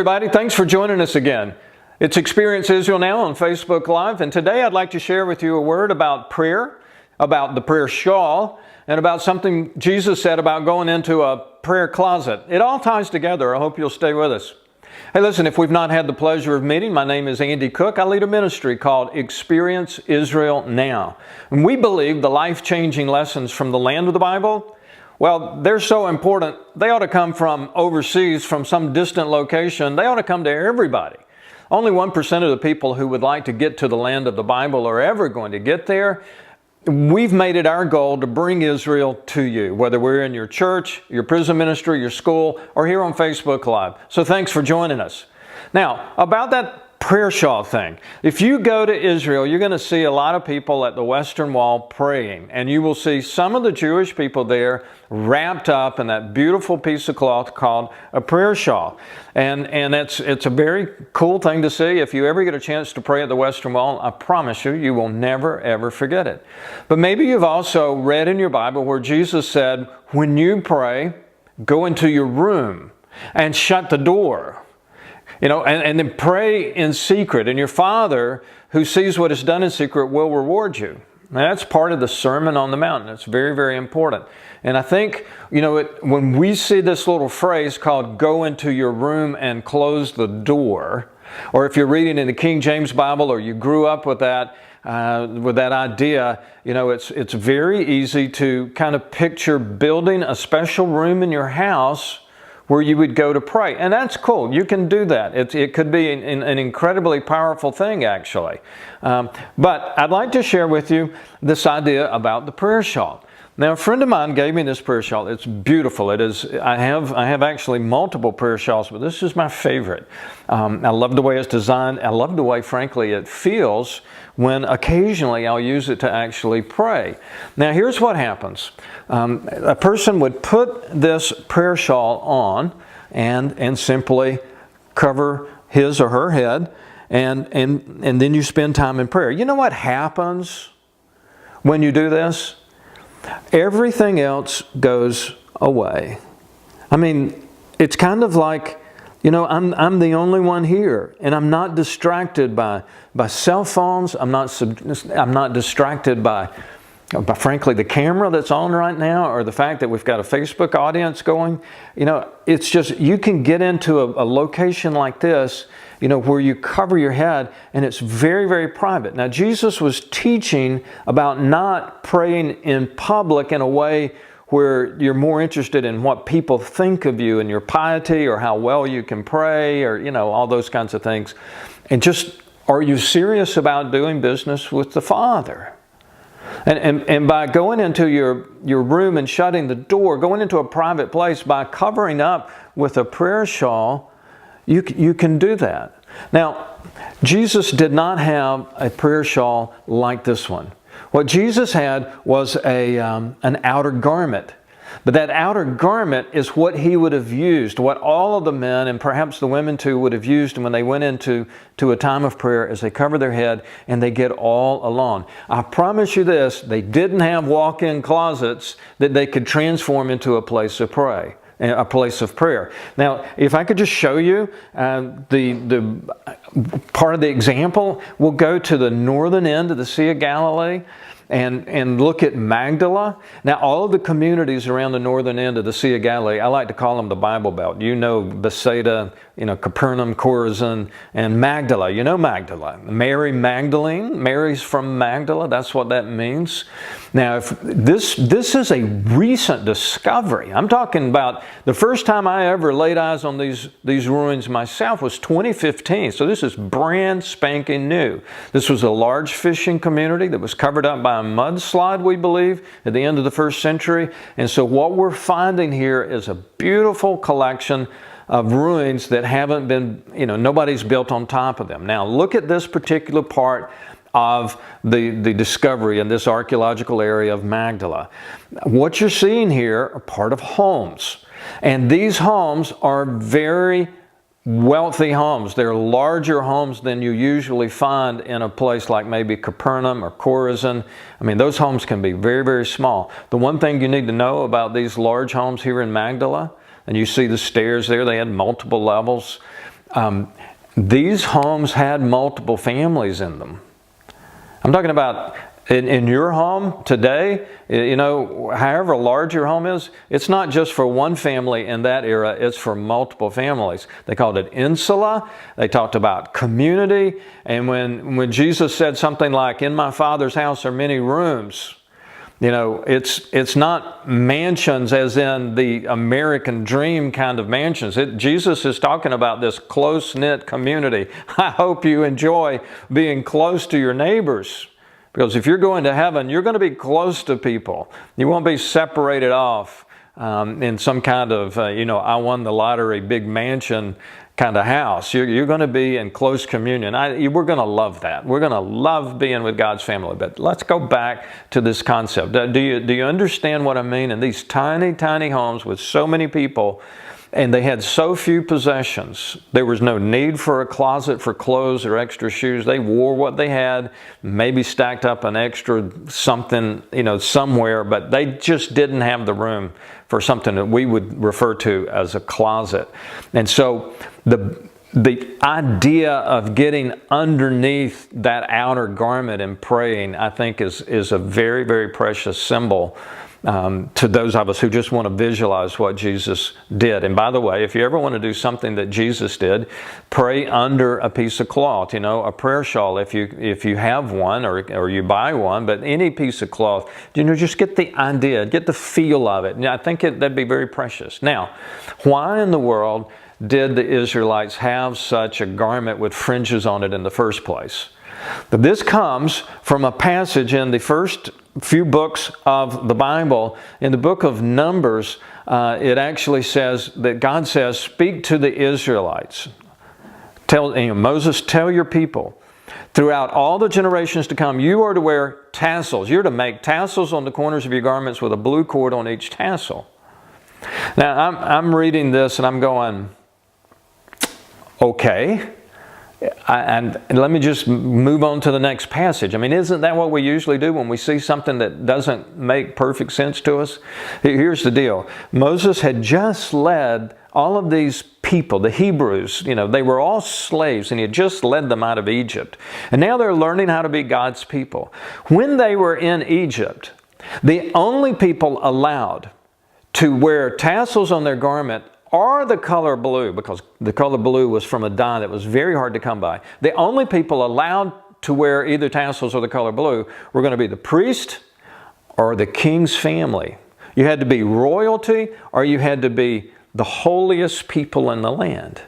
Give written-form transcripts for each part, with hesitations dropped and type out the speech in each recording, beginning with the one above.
everybody. Thanks for joining us again. It's Experience Israel Now on Facebook Live, and today I'd like to share with you a word about prayer, about the prayer shawl, and about something Jesus said about going into a prayer closet. It all ties together. I hope you'll stay with us. Hey, listen, if we've not had the pleasure of meeting, my name is Andy Cook. I lead a ministry called Experience Israel Now. And we believe the life-changing lessons from the land of the Bible, well, they're so important, they ought to come from overseas, from some distant location. They ought to come to everybody. Only 1% of the people who would like to get to the land of the Bible are ever going to get there. We've made it our goal to bring Israel to you, whether we're in your church, your prison ministry, your school, or here on Facebook Live. So thanks for joining us. Now, about that prayer shawl thing. If you go to Israel, you're going to see a lot of people at the Western Wall praying, and you will see some of the Jewish people there wrapped up in that beautiful piece of cloth called a prayer shawl. And it's a very cool thing to see. If you ever get a chance to pray at the Western Wall, I promise you, you will never ever forget it. But maybe you've also read in your Bible where Jesus said, when you pray, go into your room and shut the door. You know, and then pray in secret, and your Father who sees what is done in secret will reward you. Now, that's part of the Sermon on the Mount. It's very, very important. And I think, you know, when we see this little phrase called go into your room and close the door, or if you're reading in the King James Bible or you grew up with that idea, you know, it's very easy to kind of picture building a special room in your house where you would go to pray. And that's cool. You can do that. It could be an incredibly powerful thing, actually. But I'd like to share with you this idea about the prayer shawl. Now, a friend of mine gave me this prayer shawl. It's beautiful. It is. I have actually multiple prayer shawls, but this is my favorite. I love the way it's designed. I love the way, frankly, it feels when occasionally I'll use it to actually pray. Now, here's what happens. A person would put this prayer shawl on and simply cover his or her head, and then you spend time in prayer. You know what happens when you do this? Everything else goes away. I mean, it's kind of like, you know, I'm the only one here, and I'm not distracted by cell phones. I'm not distracted by frankly the camera that's on right now, or the fact that we've got a Facebook audience going. You know, it's just, you can get into a location like this, you know, where you cover your head, and it's very, very private. Now, Jesus was teaching about not praying in public in a way where you're more interested in what people think of you and your piety, or how well you can pray, or, you know, all those kinds of things. And just, are you serious about doing business with the Father? And by going into your room and shutting the door, going into a private place, by covering up with a prayer shawl, you can do that. Now, Jesus did not have a prayer shawl like this one. What Jesus had was an outer garment. But that outer garment is what he would have used, what all of the men, and perhaps the women too, would have used when they went into a time of prayer, as they cover their head and they get all alone. I promise you this, they didn't have walk-in closets that they could transform into a place of prayer. A place of prayer. Now, if I could just show you the part of the example, we'll go to the northern end of the Sea of Galilee and look at Magdala. Now, all of the communities around the northern end of the Sea of Galilee, I like to call them the Bible Belt. You know Bethsaida, you know Capernaum, Chorazin, and Magdala. You know Magdala. Mary Magdalene. Mary's from Magdala. That's what that means. Now, if this is a recent discovery. I'm talking about the first time I ever laid eyes on these ruins myself was 2015. So this is brand spanking new. This was a large fishing community that was covered up by a mudslide, we believe, at the end of the first century. And so what we're finding here is a beautiful collection of ruins that haven't been, you know, nobody's built on top of them. Now, look at this particular part of the discovery in this archaeological area of Magdala. What you're seeing here are part of homes. And these homes are very wealthy homes. They're larger homes than you usually find in a place like maybe Capernaum or Chorazin. I mean, those homes can be very, very small. The one thing you need to know about these large homes here in Magdala, and you see the stairs there, they had multiple levels. these homes had multiple families in them. I'm talking about in your home today, you know, however large your home is, it's not just for one family in that era, it's for multiple families. They called it insula. They talked about community. And when Jesus said something like, "In my Father's house are many rooms," you know, it's not mansions as in the American dream kind of mansions. Jesus is talking about this close-knit community. I hope you enjoy being close to your neighbors. Because if you're going to heaven, you're going to be close to people. You won't be separated off in some kind of, you know, I won the lottery, big mansion kind of house. You're going to be in close communion. We're going to love that. We're going to love being with God's family. But let's go back to this concept. Do you understand what I mean? In these tiny, tiny homes with so many people, and they had so few possessions. There was no need for a closet for clothes or extra shoes. They wore what they had, maybe stacked up an extra something, you know, somewhere, but they just didn't have the room for something that we would refer to as a closet. And so the idea of getting underneath that outer garment and praying, I think, is a very, very precious symbol to those of us who just want to visualize what Jesus did. And by the way, if you ever want to do something that Jesus did, pray under a piece of cloth, you know, a prayer shawl if you have one or you buy one, but any piece of cloth, you know, just get the idea, get the feel of it. And I think that'd be very precious. Now, why in the world did the Israelites have such a garment with fringes on it in the first place? But this comes from a passage in the first few books of the Bible. In the book of Numbers, it actually says that God says, "Speak to the Israelites. Moses, tell your people, throughout all the generations to come, you are to wear tassels. You're to make tassels on the corners of your garments with a blue cord on each tassel." Now, I'm reading this and I'm going, okay. And let me just move on to the next passage. I mean, isn't that what we usually do when we see something that doesn't make perfect sense to us? Here's the deal. Moses had just led all of these people, the Hebrews, you know, they were all slaves, and he had just led them out of Egypt. And now they're learning how to be God's people. When they were in Egypt, the only people allowed to wear tassels on their garment or the color blue, because the color blue was from a dye that was very hard to come by. The only people allowed to wear either tassels or the color blue were going to be the priest or the king's family. You had to be royalty or you had to be the holiest people in the land.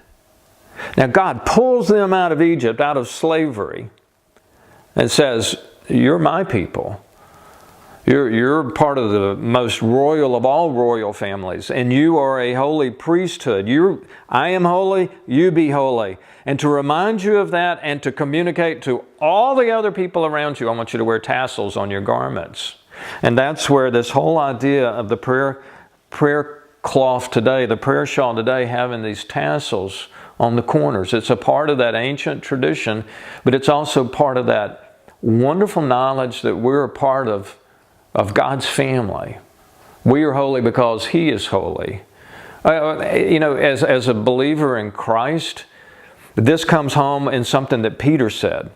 Now God pulls them out of Egypt, out of slavery, and says, "You're my people. You're part of the most royal of all royal families, and you are a holy priesthood. I am holy, you be holy." And to remind you of that and to communicate to all the other people around you, I want you to wear tassels on your garments. And that's where this whole idea of the prayer cloth today, the prayer shawl today, having these tassels on the corners. It's a part of that ancient tradition, but it's also part of that wonderful knowledge that we're a part of God's family. We are holy because He is holy. You know, as a believer in Christ, this comes home in something that Peter said.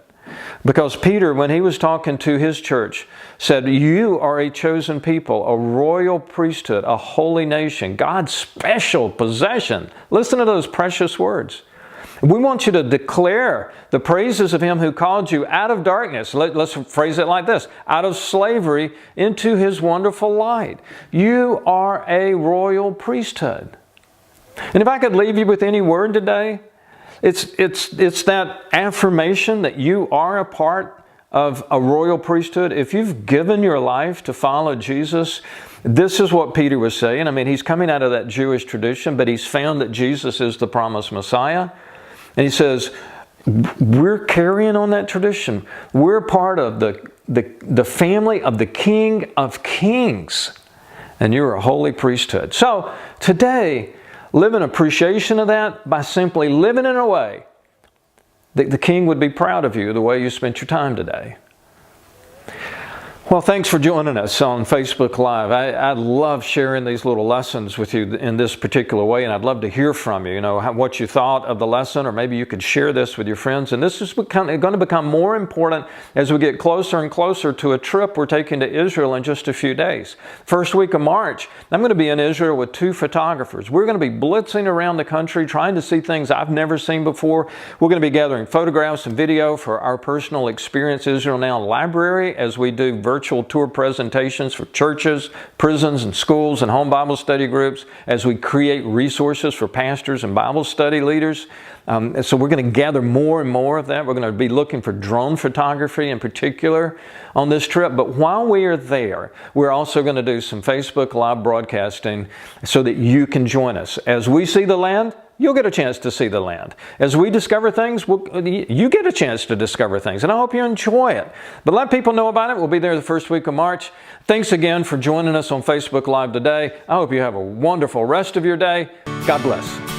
Because Peter, when he was talking to his church, said, "You are a chosen people, a royal priesthood, a holy nation, God's special possession." Listen to those precious words. We want you to declare the praises of Him who called you out of darkness. Let's phrase it like this: out of slavery into His wonderful light. You are a royal priesthood. And if I could leave you with any word today, it's that affirmation that you are a part of a royal priesthood. If you've given your life to follow Jesus, this is what Peter was saying. I mean, he's coming out of that Jewish tradition, but he's found that Jesus is the promised Messiah. And he says, we're carrying on that tradition. We're part of the family of the King of Kings. And you're a holy priesthood. So today, live in appreciation of that by simply living in a way that the King would be proud of you, the way you spent your time today. Well, thanks for joining us on Facebook Live. I love sharing these little lessons with you in this particular way, and I'd love to hear from you, what you thought of the lesson, or maybe you could share this with your friends. And this is going to become more important as we get closer and closer to a trip we're taking to Israel in just a few days. First week of March, I'm going to be in Israel with 2 photographers. We're going to be blitzing around the country, trying to see things I've never seen before. We're going to be gathering photographs and video for our personal Experience Israel Now library as we do virtual tour presentations for churches, prisons, and schools and home Bible study groups, as we create resources for pastors and Bible study leaders. So we're going to gather more and more of that. We're going to be looking for drone photography in particular on this trip. But while we are there, we're also going to do some Facebook Live broadcasting so that you can join us. As we see the land, you'll get a chance to see the land. As we discover things, you get a chance to discover things. And I hope you enjoy it. But let people know about it. We'll be there the first week of March. Thanks again for joining us on Facebook Live today. I hope you have a wonderful rest of your day. God bless.